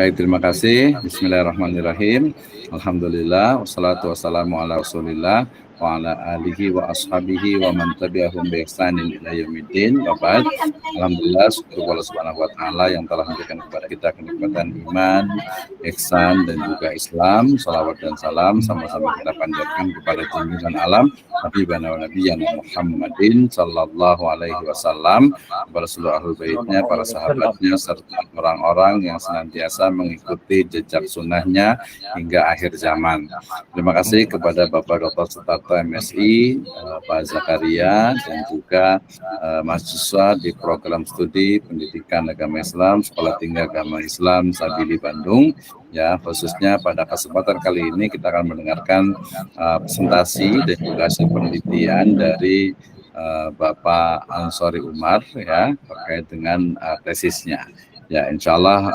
Baik, terima kasih. Bismillahirrahmanirrahim. Alhamdulillah, wassalatu wassalamu ala rasulillah wa ala alihi wa ashabihi wa man tabi'ahum bi ihsanin ila yaumiddin. Wa ba'd. Alhamdulillah, syukur Allah Subhanahu wa taala yang telah memberikan kepada kita kenikmatan iman, ihsan dan juga Islam. Salawat dan salam sama-sama kita panjatkan kepada junjungan alam Habibana wa Nabiyana Muhammadin sallallahu alaihi wasallam, kepada seluruh ahlul baitnya, para sahabatnya, serta orang-orang yang senantiasa mengikuti jejak sunnahnya hingga akhir zaman. Terima kasih kepada Bapak Dr. Sutarto MSI, Pak Zakaria, dan juga mahasiswa di program studi Pendidikan Agama Islam Sekolah Tinggi Agama Islam Sabili Bandung. Ya, khususnya pada kesempatan kali ini kita akan mendengarkan presentasi dan juga hasil penelitian dari Bapak Ansori Umar ya terkait dengan tesisnya. Ya, insya Allah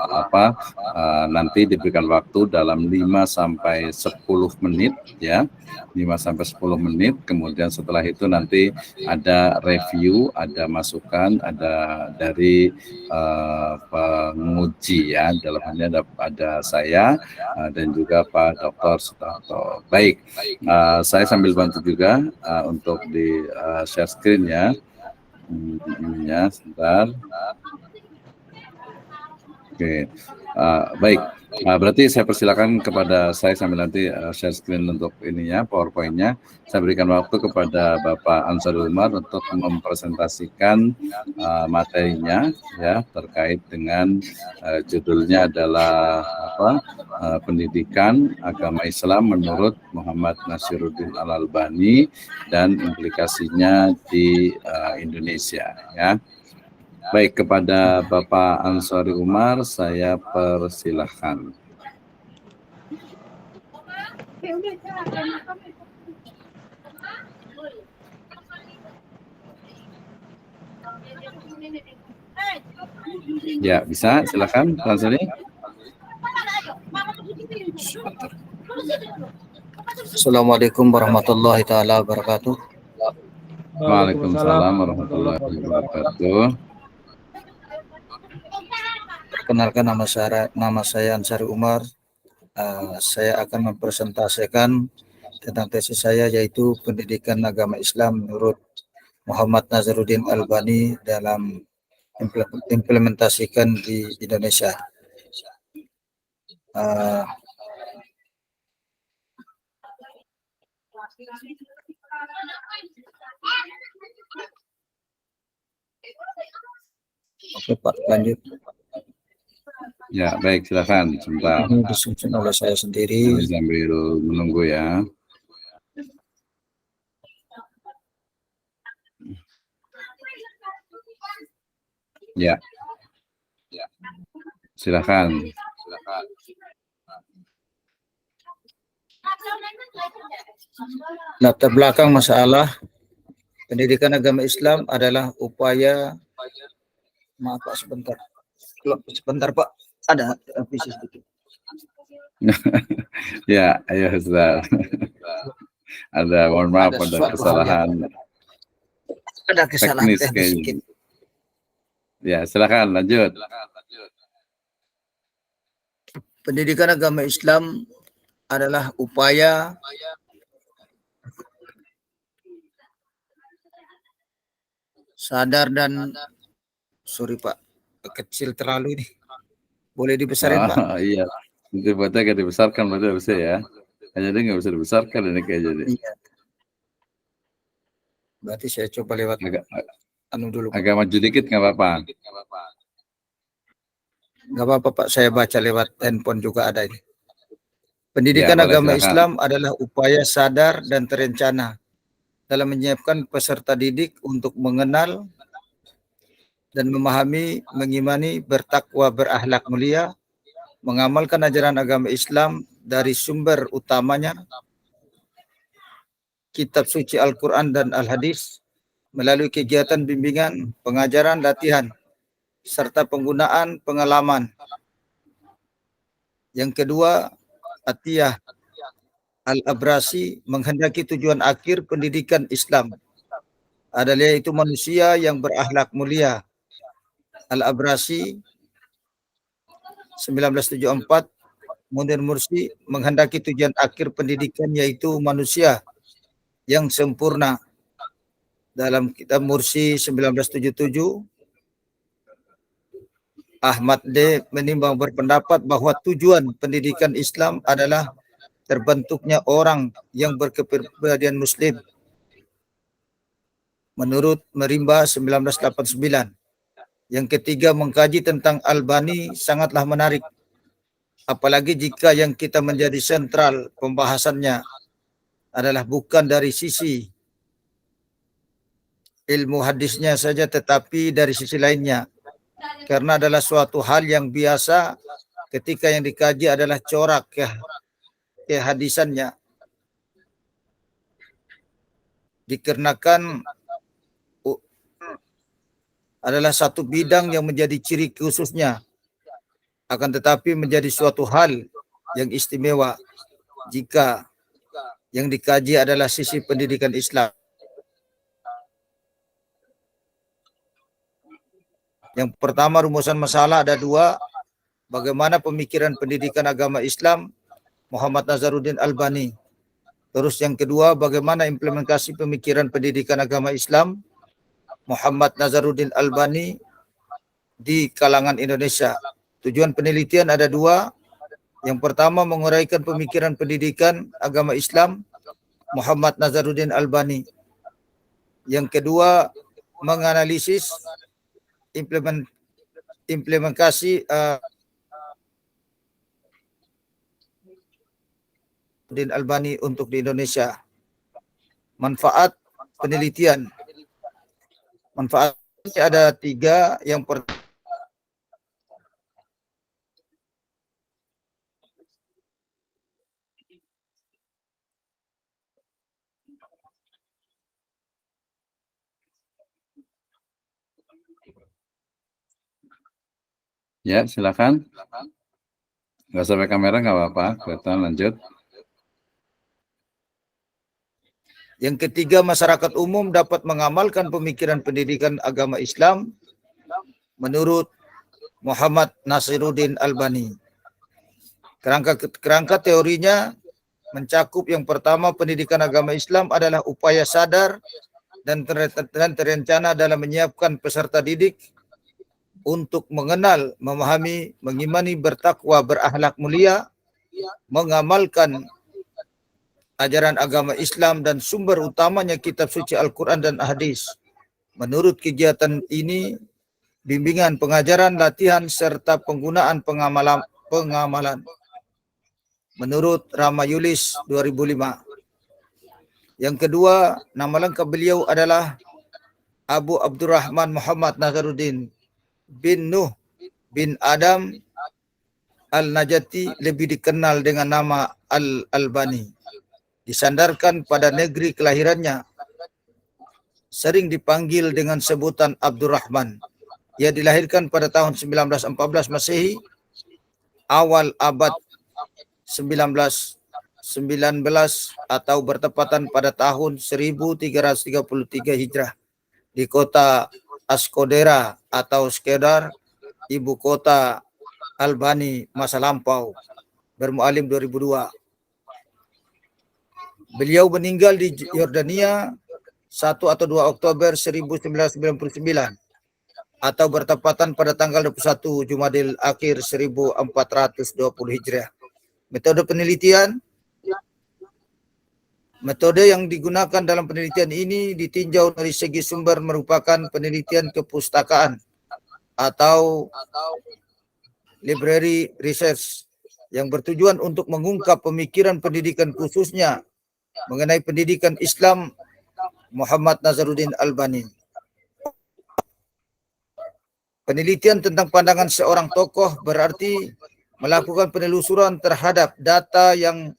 nanti diberikan waktu dalam 5 sampai 10 menit ya. 5 sampai 10 menit, kemudian setelah itu nanti ada review, ada masukan, ada dari penguji ya, dalam hal ini ada saya dan juga Pak Dr. Sutarto. Baik, saya sambil bantu juga untuk di share screen ya. Ya, sebentar. Oke, baik. Berarti saya persilakan kepada saya sambil nanti share screen untuk ininya, PowerPoint-nya. Saya berikan waktu kepada Bapak Ansori Umar untuk mempresentasikan materinya, ya, terkait dengan judulnya adalah Pendidikan Agama Islam menurut Muhammad Nasiruddin Al-Albani dan implikasinya di Indonesia, ya. Baik, kepada Bapak Ansori Umar, saya persilahkan. Ya, bisa, silakan, Pak Ansori. Assalamualaikum warahmatullahi taala wabarakatuh. Waalaikumsalam warahmatullahi wabarakatuh. Perkenalkan, nama saya Ansori Umar. Saya akan mempresentasikan tentang tesis saya, yaitu Pendidikan Agama Islam menurut Muhammad Nasiruddin Al-Albani dalam implementasikan di Indonesia. Oke Pak, lanjut. Ya, baik, silakan. Sebentar. Ini disusun oleh saya sendiri. Sambil menunggu ya. Ya. Silakan. Latar belakang masalah pendidikan agama Islam adalah upaya, maaf Pak, sebentar Pak, ada visi sedikit. Ya, ayo Ustaz. Ada, mohon maaf, ada kesalahan. Ada kesalahan teknis sedikit. Ya, silakan lanjut. Pendidikan agama Islam adalah upaya sadar dan Pak, kecil terlalu ini. Boleh dibesarin Pak? Iya, itu buatnya agak dibesarkan, betul bisa ya. Jadi nggak bisa dibesarkan ini kayak jadi. Iya. Berarti saya coba lewat dulu. Agak maju dikit nggak apa-apa. Nggak apa-apa Pak, saya baca lewat handphone juga ada ini. Pendidikan agama Islam adalah upaya sadar dan terencana dalam menyiapkan peserta didik untuk mengenal dan memahami, mengimani, bertakwa, berakhlak mulia, mengamalkan ajaran agama Islam dari sumber utamanya, kitab suci Al-Quran dan Al-Hadis, melalui kegiatan bimbingan, pengajaran, latihan, serta penggunaan pengalaman. Yang kedua, Atiyah Al-Abrasi menghendaki tujuan akhir pendidikan Islam adalah yaitu manusia yang berakhlak mulia. Al-Abrasi 1974, Munir Mursi menghendaki tujuan akhir pendidikan yaitu manusia yang sempurna. Dalam kitab Mursi 1977, Ahmad D. menimbang berpendapat bahwa tujuan pendidikan Islam adalah terbentuknya orang yang berkepribadian Muslim. Menurut Merimba 1989. Yang ketiga, mengkaji tentang Albani sangatlah menarik. Apalagi jika yang kita menjadi sentral pembahasannya adalah bukan dari sisi ilmu hadisnya saja, tetapi dari sisi lainnya. Karena adalah suatu hal yang biasa ketika yang dikaji adalah corak kehadisannya. Dikarenakan adalah satu bidang yang menjadi ciri khususnya. Akan tetapi menjadi suatu hal yang istimewa jika yang dikaji adalah sisi pendidikan Islam. Yang pertama, rumusan masalah ada dua. Bagaimana pemikiran pendidikan agama Islam Muhammad Nazaruddin Albani. Terus yang kedua, bagaimana implementasi pemikiran pendidikan agama Islam Muhammad Nazaruddin Albani di kalangan Indonesia. Tujuan penelitian ada dua. Yang pertama, menguraikan pemikiran pendidikan agama Islam Muhammad Nazaruddin Albani. Yang kedua, menganalisis implementasi Nazaruddin Albani untuk di Indonesia. Manfaat penelitian. Manfaatnya ada tiga. Yang pertama, Ya, silakan. Nggak sampai kamera nggak apa-apa. Kelihatan, lanjut. yang ketiga, masyarakat umum dapat mengamalkan pemikiran pendidikan agama Islam menurut Muhammad Nazaruddin Albani. Kerangka teorinya mencakup yang pertama, pendidikan agama Islam adalah upaya sadar dan terencana dalam menyiapkan peserta didik untuk mengenal, memahami, mengimani, bertakwa, berakhlak mulia, mengamalkan ajaran agama Islam dan sumber utamanya kitab suci Al-Quran dan hadis. Menurut kegiatan ini, bimbingan, pengajaran, latihan, serta penggunaan pengamalan. Menurut Rama Yulis 2005. Yang kedua, nama lengkap beliau adalah Abu Abdurrahman Muhammad Nazaruddin bin Nuh bin Adam Al-Najati, lebih dikenal dengan nama Al-Albani. Disandarkan pada negeri kelahirannya, sering dipanggil dengan sebutan Abdurrahman. Ia dilahirkan pada tahun 1914 Masehi, awal abad 19 atau bertepatan pada tahun 1333 Hijrah di kota Askodera atau Skedar, ibu kota Albani masa lampau, bermualim 2002. Beliau meninggal di Yordania 1 atau 2 Oktober 1999 atau bertepatan pada tanggal 21 Jumadil Akhir 1420 Hijriah. Metode penelitian. Metode yang digunakan dalam penelitian ini ditinjau dari segi sumber, merupakan penelitian kepustakaan atau library research yang bertujuan untuk mengungkap pemikiran pendidikan khususnya mengenai pendidikan Islam Muhammad Nazaruddin Albani. Penelitian tentang pandangan seorang tokoh berarti melakukan penelusuran terhadap data yang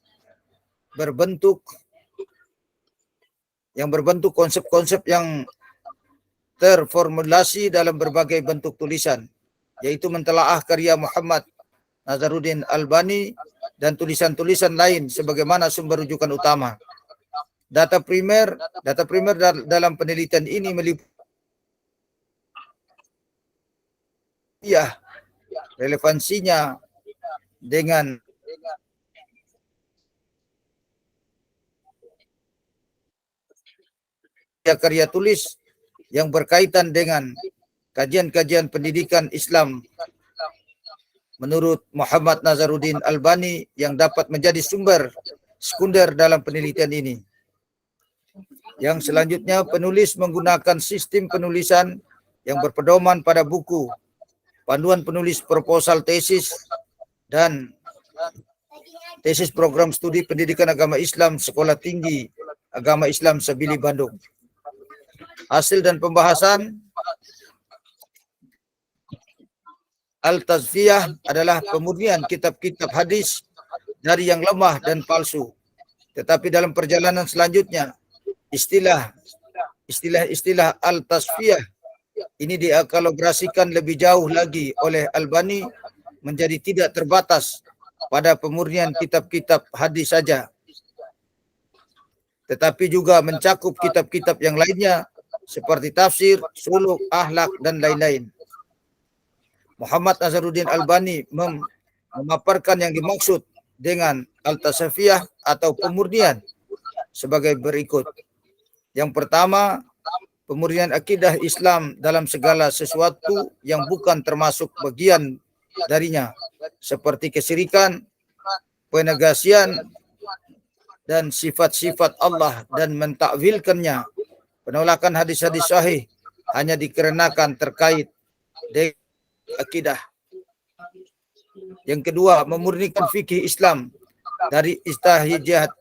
berbentuk konsep-konsep yang terformulasi dalam berbagai bentuk tulisan, yaitu mentelaah karya Muhammad Nazaruddin Albani dan tulisan-tulisan lain sebagaimana sumber rujukan utama. Data primer dalam penelitian ini meliputi relevansinya dengan karya tulis yang berkaitan dengan kajian-kajian pendidikan Islam menurut Muhammad Nazaruddin Albani yang dapat menjadi sumber sekunder dalam penelitian ini. Yang selanjutnya, penulis menggunakan sistem penulisan yang berpedoman pada buku, panduan penulis proposal tesis, dan tesis program studi pendidikan agama Islam Sekolah Tinggi Agama Islam Sabili Bandung. Hasil dan pembahasan Al-Tazkiyah adalah pemurnian kitab-kitab hadis dari yang lemah dan palsu. Tetapi dalam perjalanan selanjutnya, istilah Al-Tasfiyah ini diakalibrasikan lebih jauh lagi oleh Albani menjadi tidak terbatas pada pemurnian kitab-kitab hadis saja, tetapi juga mencakup kitab-kitab yang lainnya seperti tafsir, suluk, akhlak, dan lain-lain. Muhammad Nazaruddin Albani memaparkan yang dimaksud dengan Al-Tasfiyah atau pemurnian sebagai berikut. Yang pertama, pemurnian akidah Islam dalam segala sesuatu yang bukan termasuk bagian darinya, seperti kesyirikan, penegasian, dan sifat-sifat Allah, dan mentakwilkannya. Penolakan hadis-hadis sahih hanya dikarenakan terkait dengan akidah. Yang kedua, memurnikan fikih Islam dari istihad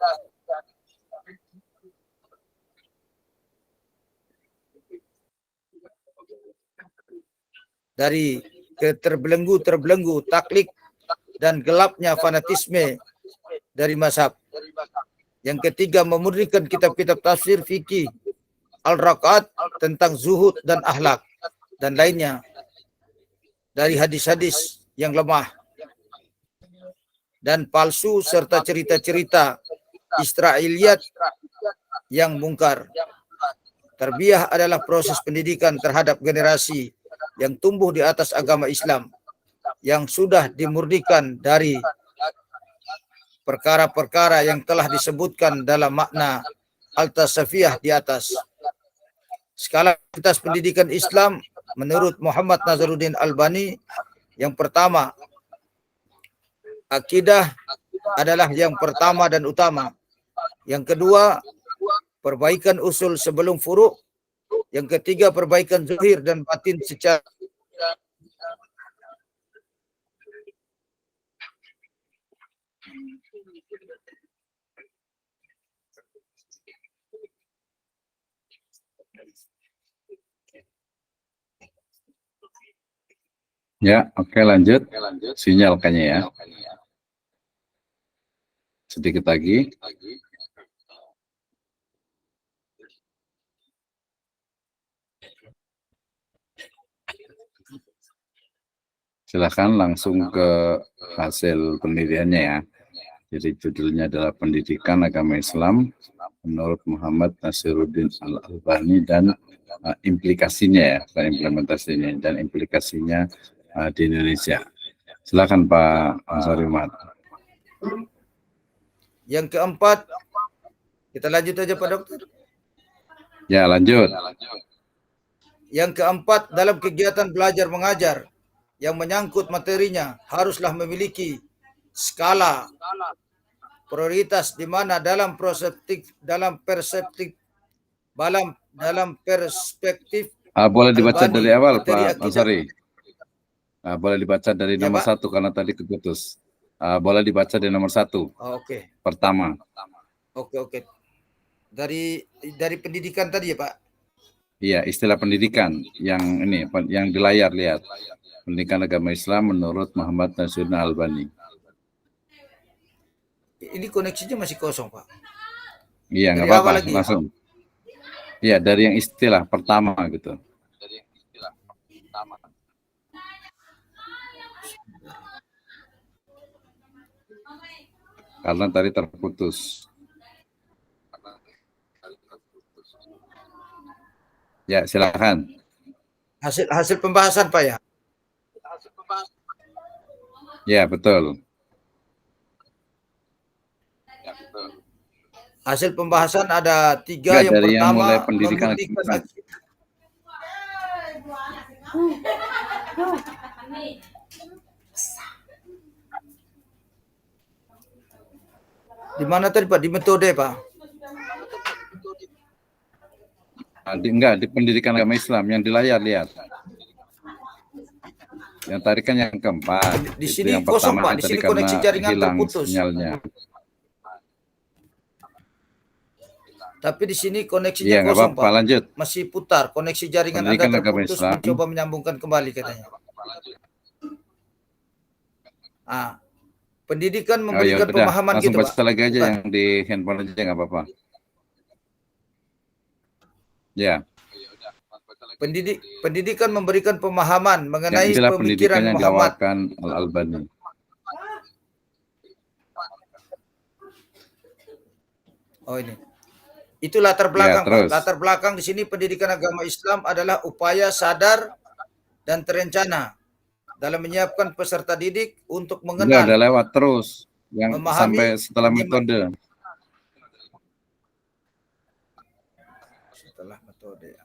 dari terbelenggu taklid dan gelapnya fanatisme dari mazhab. Yang ketiga, memurnikan kitab-kitab tafsir fikih Al-Raqat tentang zuhud dan akhlak dan lainnya dari hadis-hadis yang lemah dan palsu serta cerita-cerita Israiliyat yang mungkar. Tarbiyah adalah proses pendidikan terhadap generasi yang tumbuh di atas agama Islam yang sudah dimurnikan dari perkara-perkara yang telah disebutkan dalam makna Al-Tasfiyah di atas. Skala kualitas pendidikan Islam menurut Muhammad Nazaruddin Albani, yang pertama, akidah adalah yang pertama dan utama. Yang kedua, perbaikan usul sebelum furu'. Yang ketiga, perbaikan zahir dan batin secara Ya, oke, lanjut. Sinyal kayaknya ya. Sedikit lagi. Silakan langsung ke hasil penelitiannya ya. Jadi judulnya adalah Pendidikan Agama Islam menurut Muhammad Nazaruddin Al-Albani dan implikasinya ya, bukan implementasinya, dan implikasinya di Indonesia. Silakan Pak Ansari Umar. Yang keempat, kita lanjut aja Pak Dokter. Ya, lanjut. Yang keempat, dalam kegiatan belajar mengajar yang menyangkut materinya haruslah memiliki skala prioritas di mana dalam perspektif boleh dibaca Albani, dari awal materi Pak akidah. Ansari. Boleh dibaca dari Ya, nomor Pak. 1 karena tadi keputus. Boleh dibaca dari nomor 1. Oke. Pertama. Oke. Dari pendidikan tadi ya Pak. Iya, istilah pendidikan yang ini, yang di layar lihat. Pendidikan Agama Islam menurut Muhammad Nazaruddin Albani. Ini koneksinya masih kosong Pak. Iya, nggak Dari apa-apa, awal lagi ya? langsung. Iya, dari yang istilah pertama gitu. Karena tadi terputus. Ya, silakan. Hasil pembahasan Pak ya. Ya, betul. Hasil pembahasan ada 3. Enggak, Yang dari yang mulai pertama, pendidikan memurnikan di mana tadi Pak? Di metode Pak? enggak, di pendidikan agama Islam yang di layar lihat. Yang tadi kan yang keempat. Di itu sini yang kosong pertama Pak, di tadi sini koneksi karena jaringan hilang terputus. sinyalnya. Tapi di sini koneksinya Iya, nggak kosong apa-apa, Pak. lanjut. Masih putar, koneksi jaringan Pendidikan Anda agama terputus, Islam. mencoba menyambungkan kembali katanya. Pendidikan memberikan udah, pemahaman langsung gitu baca Pak. lagi aja Bukan. yang di handphone aja nggak apa-apa. Ya. Pendidikan memberikan pemahaman mengenai Yang istilah pemikiran pendidikan yang Muhammad. dibawakan Al-Albani. Oh ini. Itu latar belakang Ya, Pak. terus. Latar belakang di sini pendidikan agama Islam adalah upaya sadar dan terencana dalam menyiapkan peserta didik untuk mengenal. Udah lewat terus yang memahami, sampai setelah metode. Setelah metode.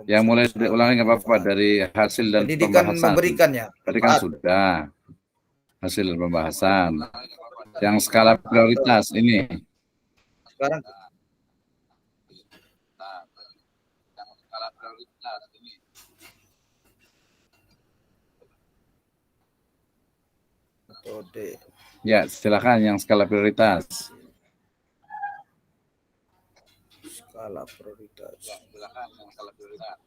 Yang mulai diulangi nggak apa-apa dari hasil dan Pendidikan pembahasan. memberikannya. Tadi kan sudah hasil dan pembahasan. Yang skala prioritas ini. Sekarang metode. Ya, silakan yang skala prioritas. Skala prioritas. Silakan yang skala prioritas.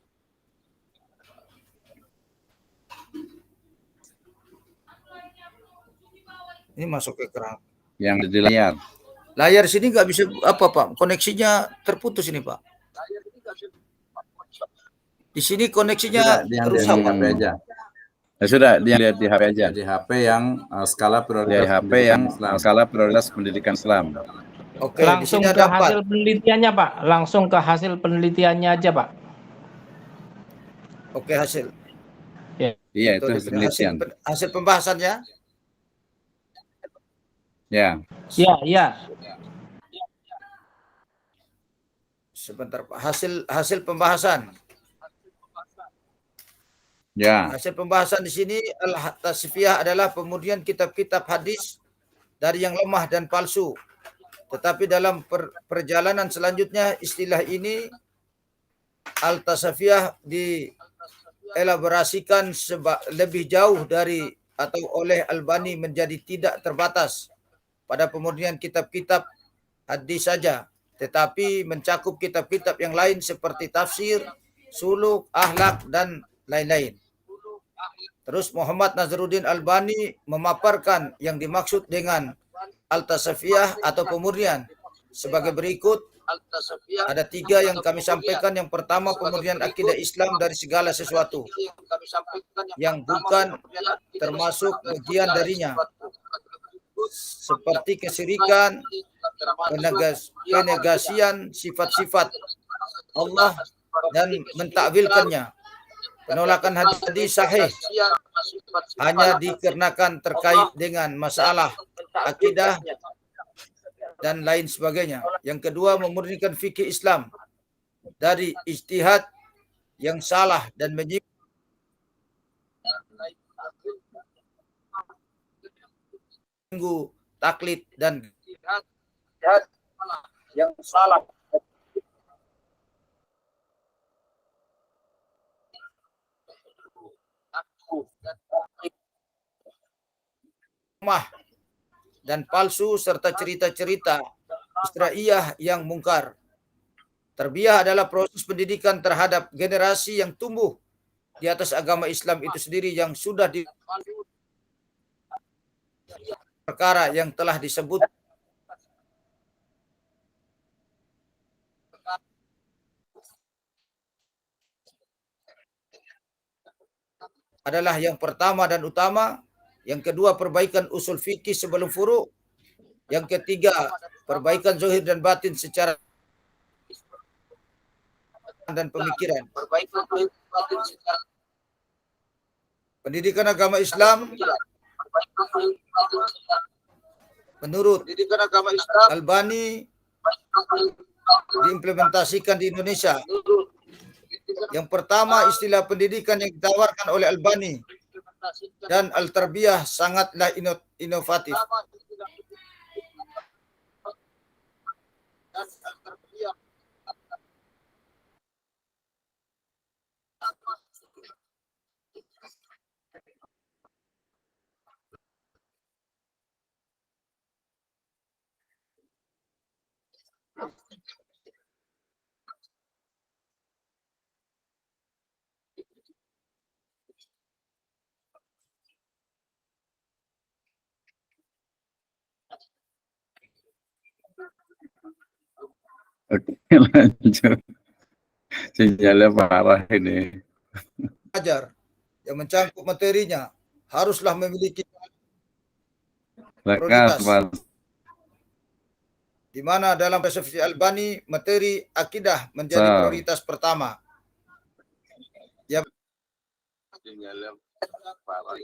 Ini masuk ke ekran. Yang di layar. Layar sini nggak bisa apa Pak? Koneksinya terputus ini Pak. Di sini koneksinya rusak Pak. Aja. Ya sudah, dia lihat di HP aja. Di HP yang skala prioritas. Di HP yang skala prioritas pendidikan Islam. Oke, langsung ke hasil penelitiannya Pak. Langsung ke hasil penelitiannya aja Pak. Oke, hasil. Iya, itu hasil penelitian. Hasil pembahasannya? Ya. Iya. Sebentar Pak. Hasil pembahasan. Ya. Hasil pembahasan di sini al-tasfiyah adalah pemurnian kitab-kitab hadis dari yang lemah dan palsu. Tetapi dalam perjalanan selanjutnya istilah ini al-tasfiyah dielaborasikan lebih jauh dari atau oleh Albani menjadi tidak terbatas pada pemurnian kitab-kitab hadis saja, tetapi mencakup kitab-kitab yang lain seperti tafsir, suluk, akhlak, dan lain-lain. Terus Muhammad Nazruddin Albani memaparkan yang dimaksud dengan al-tasfiyah atau pemurnian sebagai berikut. Ada 3 yang kami sampaikan. Yang pertama, pemurnian akidah Islam dari segala sesuatu yang bukan termasuk bagian darinya, seperti kesyirikan, penegasian sifat-sifat Allah dan mentakwilkannya. Penolakan hadis sahih hanya dikarenakan terkait dengan masalah akidah dan lain sebagainya. Yang kedua, memurnikan fikih Islam dari ijtihad yang salah dan menyinggung taklid dan yang salah. Dan palsu serta cerita-cerita Isra'iyah yang mungkar. Tarbiyah adalah proses pendidikan terhadap generasi yang tumbuh di atas agama Islam itu sendiri yang sudah di perkara yang telah disebut adalah yang pertama dan utama. Yang kedua, perbaikan usul fikih sebelum furu'. Yang ketiga, perbaikan zahir dan batin secara dan pemikiran. Pendidikan agama Islam menurut pendidikan agama Islam Albani diimplementasikan di Indonesia. Yang pertama, istilah pendidikan yang ditawarkan oleh Albani dan Al-Tarbiyah sangatlah inovatif. Oke, lanjut. Sinyalnya parah ini. Belajar yang mencangkup materinya haruslah memiliki prioritas. Di mana dalam filosofi Albani materi akidah menjadi prioritas pertama. Ya. Sinyalnya parah.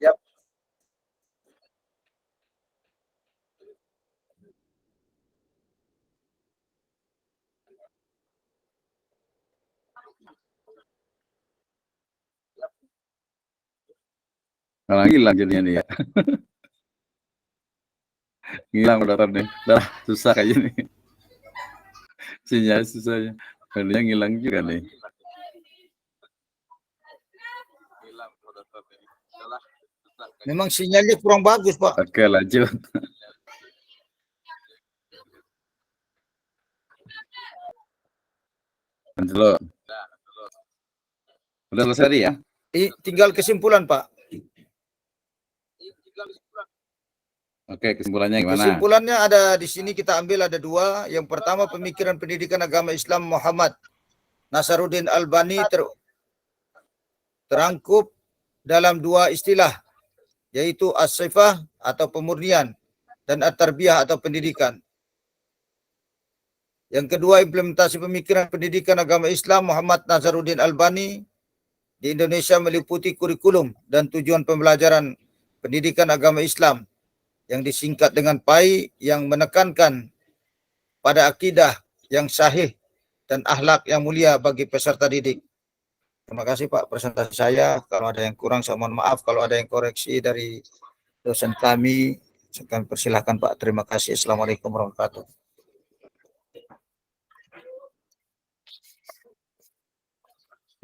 Yap. Nah, hilang jadinya nih ya. Hilang udah nih. Dah susah kayak ini. Sinyal susahnya. Dia ngilang juga nih. Memang sinyalnya kurang bagus, Pak. Oke, lanjut. Lanjut. Udah selesai ya? Tinggal kesimpulan, Pak. Oke, kesimpulannya gimana? Kesimpulannya ada di sini kita ambil ada dua. Yang pertama, pemikiran pendidikan agama Islam Muhammad Nasaruddin Albani terangkup dalam dua istilah, yaitu as-sifah atau pemurnian dan at-tarbiyah atau pendidikan. Yang kedua, implementasi pemikiran pendidikan agama Islam Muhammad Nasaruddin Albani di Indonesia meliputi kurikulum dan tujuan pembelajaran pendidikan agama Islam yang disingkat dengan PAI, yang menekankan pada akidah yang sahih dan akhlak yang mulia bagi peserta didik. Terima kasih Pak presentasi saya. Kalau ada yang kurang saya mohon maaf. Kalau ada yang koreksi dari dosen kami, saya persilahkan Pak. Terima kasih. Assalamualaikum warahmatullahi wabarakatuh.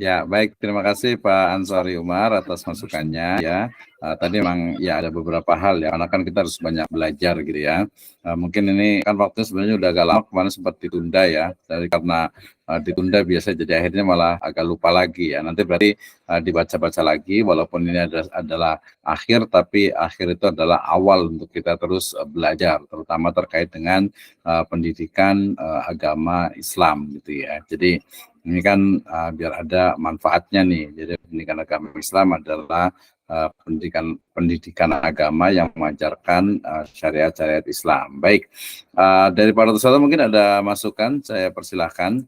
Ya, baik. Terima kasih Pak Ansari Umar atas masukannya ya. Tadi memang ya ada beberapa hal ya, karena kan kita harus banyak belajar gitu ya. Mungkin ini kan waktunya sebenarnya udah agak lama, kemarin sempat ditunda ya. Dari karena ditunda biasa jadi akhirnya malah agak lupa lagi ya. Nanti berarti dibaca-baca lagi, walaupun ini adalah akhir, tapi akhir itu adalah awal untuk kita terus belajar, terutama terkait dengan pendidikan agama Islam gitu ya. Jadi ini kan biar ada manfaatnya nih. Jadi pendidikan agama Islam adalah pendidikan agama yang mengajarkan syariat-syariat Islam. Baik, dari para peserta mungkin ada masukan, saya persilahkan.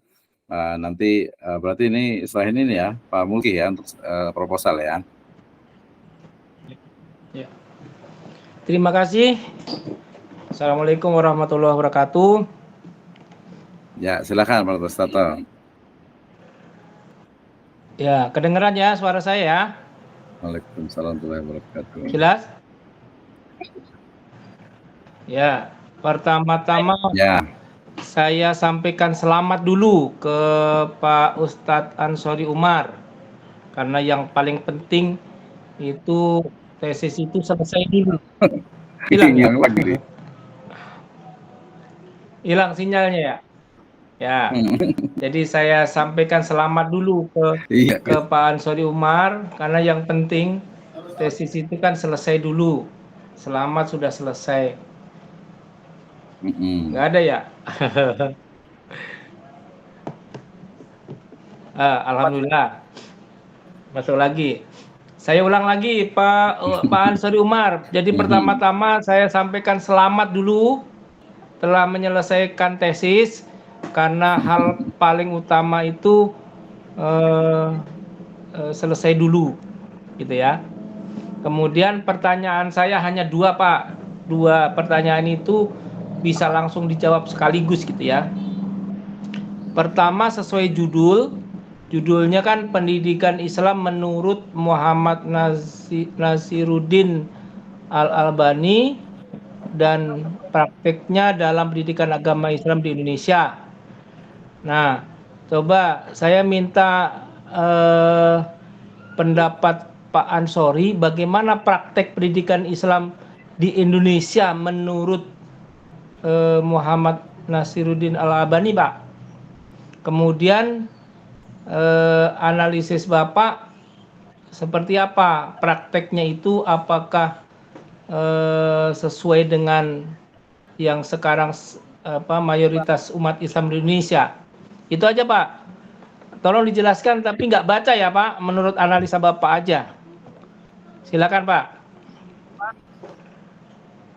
Nanti berarti ini setelah ini nih ya, Pak Mulki ya untuk proposal ya. Ya. Terima kasih. Assalamualaikum warahmatullahi wabarakatuh. Ya, silakan Pak Peserta. Ya, kedengeran ya suara saya ya? Waalaikumsalam warahmatullahi wabarakatuh. Jelas? Ya, pertama-tama ya, saya sampaikan selamat dulu ke Pak Ustadz Ansari Umar. Karena yang paling penting itu tesis itu selesai dulu. Hilang lagi. Hilang sinyalnya ya? Ya, jadi saya sampaikan selamat dulu ke Pak Ansari Umar, karena yang penting tesis itu kan selesai dulu. Selamat sudah selesai. Nggak ada ya? Alhamdulillah. Masuk lagi. Saya ulang lagi Pak Ansari Umar. Jadi pertama-tama saya sampaikan selamat dulu telah menyelesaikan tesis. karena hal paling utama itu selesai dulu, gitu ya. Kemudian pertanyaan saya hanya 2, Pak. 2 pertanyaan itu bisa langsung dijawab sekaligus, gitu ya. Pertama, sesuai judulnya kan Pendidikan Islam menurut Muhammad Nasiruddin Al-Albani dan prakteknya dalam pendidikan agama Islam di Indonesia. Nah, coba saya minta pendapat Pak Ansori, bagaimana praktek pendidikan Islam di Indonesia menurut Muhammad Nasiruddin Al-Albani, Pak. Kemudian analisis Bapak seperti apa prakteknya itu, apakah sesuai dengan yang sekarang mayoritas umat Islam di Indonesia. Itu aja, Pak. Tolong dijelaskan tapi nggak baca ya, Pak, menurut analisa Bapak aja. Silakan, Pak.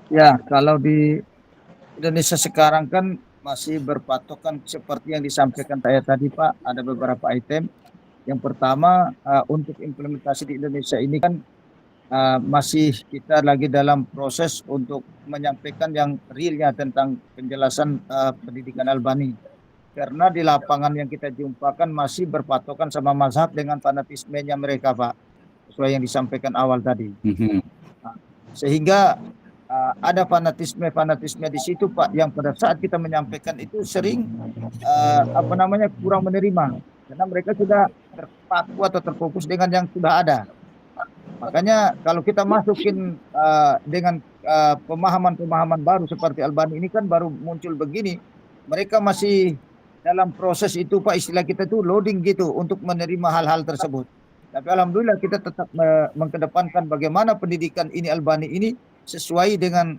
Ya, kalau di Indonesia sekarang kan masih berpatokan seperti yang disampaikan saya tadi, Pak. Ada beberapa item. Yang pertama, untuk implementasi di Indonesia ini kan masih kita lagi dalam proses untuk menyampaikan yang realnya tentang penjelasan pendidikan Albani. Karena di lapangan yang kita jumpakan masih berpatokan sama mazhab dengan fanatismenya mereka, Pak. Sesuai yang disampaikan awal tadi. Sehingga ada fanatisme di situ, Pak, yang pada saat kita menyampaikan itu sering kurang menerima, karena mereka sudah terpaku atau terfokus dengan yang sudah ada. Makanya kalau kita masukin dengan pemahaman-pemahaman baru seperti Albani ini kan baru muncul begini, mereka masih dalam proses itu, Pak, istilah kita tuh loading gitu untuk menerima hal-hal tersebut. Tapi alhamdulillah kita tetap mengedepankan bagaimana pendidikan ini Albani ini sesuai dengan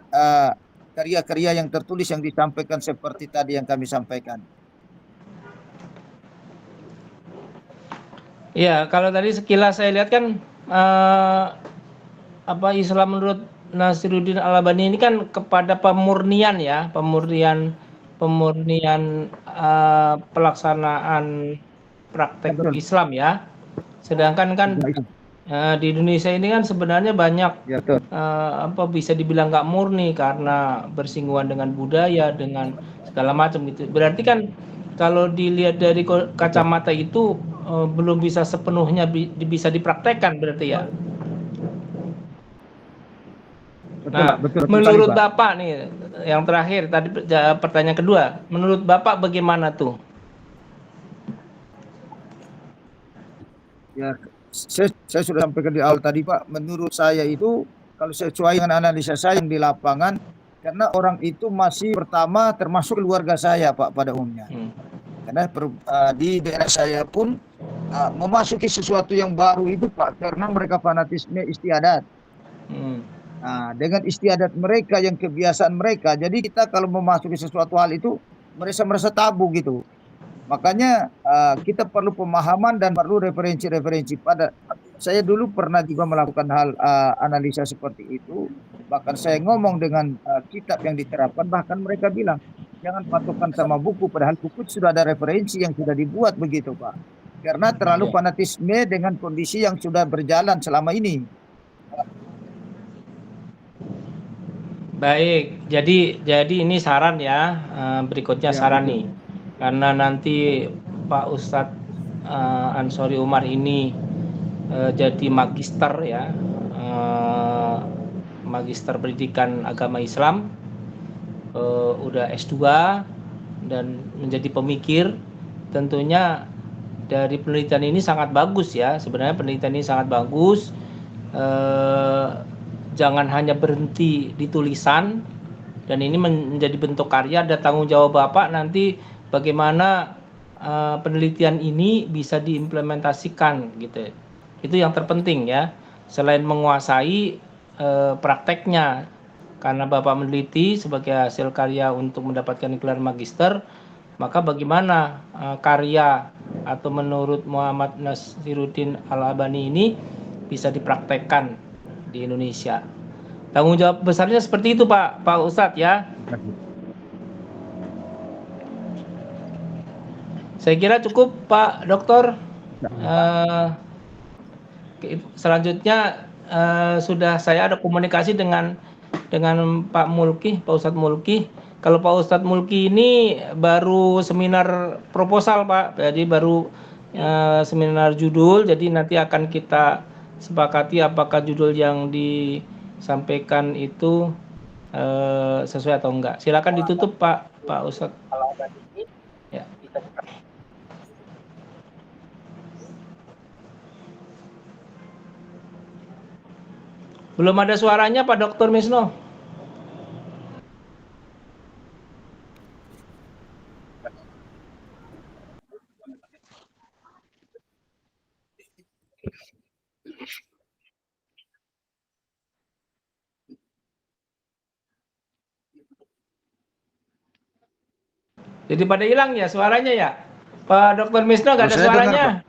karya-karya yang tertulis yang disampaikan seperti tadi yang kami sampaikan. Ya, kalau tadi sekilas saya lihat kan Islam menurut Nasiruddin Al-Albani ini kan kepada pemurnian ya, pemurnian pelaksanaan praktek Islam ya. Sedangkan kan di Indonesia ini kan sebenarnya banyak bisa dibilang nggak murni karena bersinggungan dengan budaya, dengan segala macam gitu. Berarti kan kalau dilihat dari kacamata itu belum bisa sepenuhnya bisa dipraktekkan berarti ya. Nah, menurut Bapak nih, yang terakhir tadi pertanyaan kedua, menurut Bapak bagaimana tuh? Ya, saya sudah sampaikan di awal tadi, Pak. Menurut saya itu kalau sesuai dengan analisa saya yang di lapangan, karena orang itu masih pertama termasuk keluarga saya, Pak, pada umumnya. Karena di daerah saya pun memasuki sesuatu yang baru itu, Pak, karena mereka fanatisme istiadat. Nah, dengan istiadat mereka yang kebiasaan mereka, jadi kita kalau memasuki sesuatu hal itu merasa tabu gitu. Makanya kita perlu pemahaman dan perlu referensi-referensi. Saya dulu pernah juga melakukan hal analisa seperti itu. Bahkan saya ngomong dengan kitab yang diterapkan, bahkan mereka bilang jangan patokan sama buku, padahal buku sudah ada referensi yang sudah dibuat begitu, Pak. Karena terlalu fanatisme dengan kondisi yang sudah berjalan selama ini. Baik, jadi ini saran ya, berikutnya saran nih, karena nanti Pak Ustadz Ansori Umar ini jadi magister ya, magister pendidikan agama Islam, udah S2 dan menjadi pemikir. Tentunya dari penelitian ini sangat bagus ya, sebenarnya penelitian ini sangat bagus. Jangan hanya berhenti di tulisan, dan ini menjadi bentuk karya. Ada tanggung jawab Bapak nanti bagaimana penelitian ini bisa diimplementasikan gitu. Itu yang terpenting ya, selain menguasai prakteknya, karena Bapak meneliti sebagai hasil karya untuk mendapatkan gelar magister, maka bagaimana karya atau menurut Muhammad Nasiruddin Al-Albani ini bisa dipraktekkan di Indonesia. Tanggung jawab besarnya seperti itu, Pak Ustadz ya. Saya kira cukup Pak Dokter. Selanjutnya sudah saya ada komunikasi dengan Pak Mulki, Pak Ustadz Mulki. Kalau Pak Ustadz Mulki ini baru seminar proposal Pak, jadi baru seminar judul, jadi nanti akan kita sepakati apakah judul yang disampaikan itu sesuai atau enggak. Silakan ditutup Pak Ustadz. Ya. Belum ada suaranya Pak Dr. Misno. Jadi pada hilang ya suaranya ya? Pak Dr. Misno nggak ada suaranya? Dengar,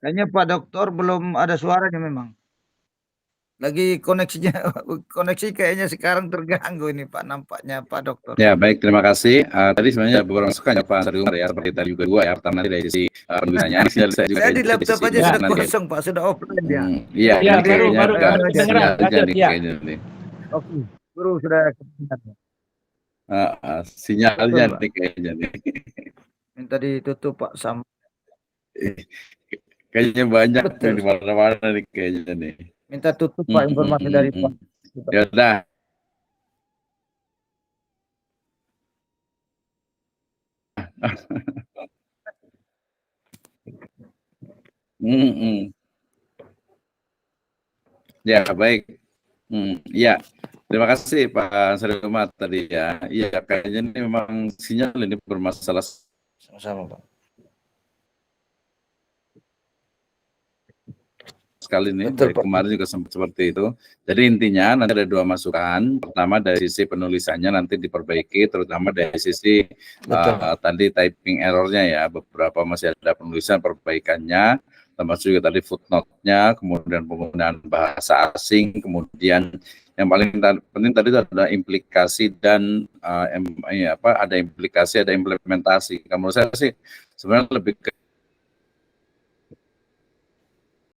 kayaknya Pak Dokter belum ada suaranya memang. Lagi koneksinya, koneksi kayaknya sekarang terganggu ini Pak, nampaknya Pak Dokter. Ya, baik, terima kasih. Tadi sebenarnya beberapa masukan ya Pak Ansari Umar ya, seperti tadi juga dua ya. Pertama dari sisi penulisannya. Saya di laptop aja sudah kosong Pak, sudah offline ya. Iya, ya, baru kedengeran kayaknya nih. Oke, baru sudah sinyalnya nih kayaknya nih. minta ditutup Pak Sam. Kayaknya banyak nih di mana-mana nih kayaknya nih. Minta tutup Pak informasi dari Pak. Ya udah. Ya, baik. Ya, terima kasih Pak Ansari Umar tadi ya. Iya, kayaknya ini memang sinyal ini bermasalah. Sama-sama Pak. Sekali nih, dari kemarin juga sempat seperti itu. Jadi intinya nanti ada dua masukan. Pertama dari sisi penulisannya nanti diperbaiki, terutama dari sisi tadi typing errornya ya. Beberapa masih ada penulisan perbaikannya, termasuk juga tadi footnote-nya, kemudian penggunaan bahasa asing, kemudian yang paling penting tadi ada implikasi dan ada implikasi, ada implementasi. Menurut saya sih sebenarnya lebih ke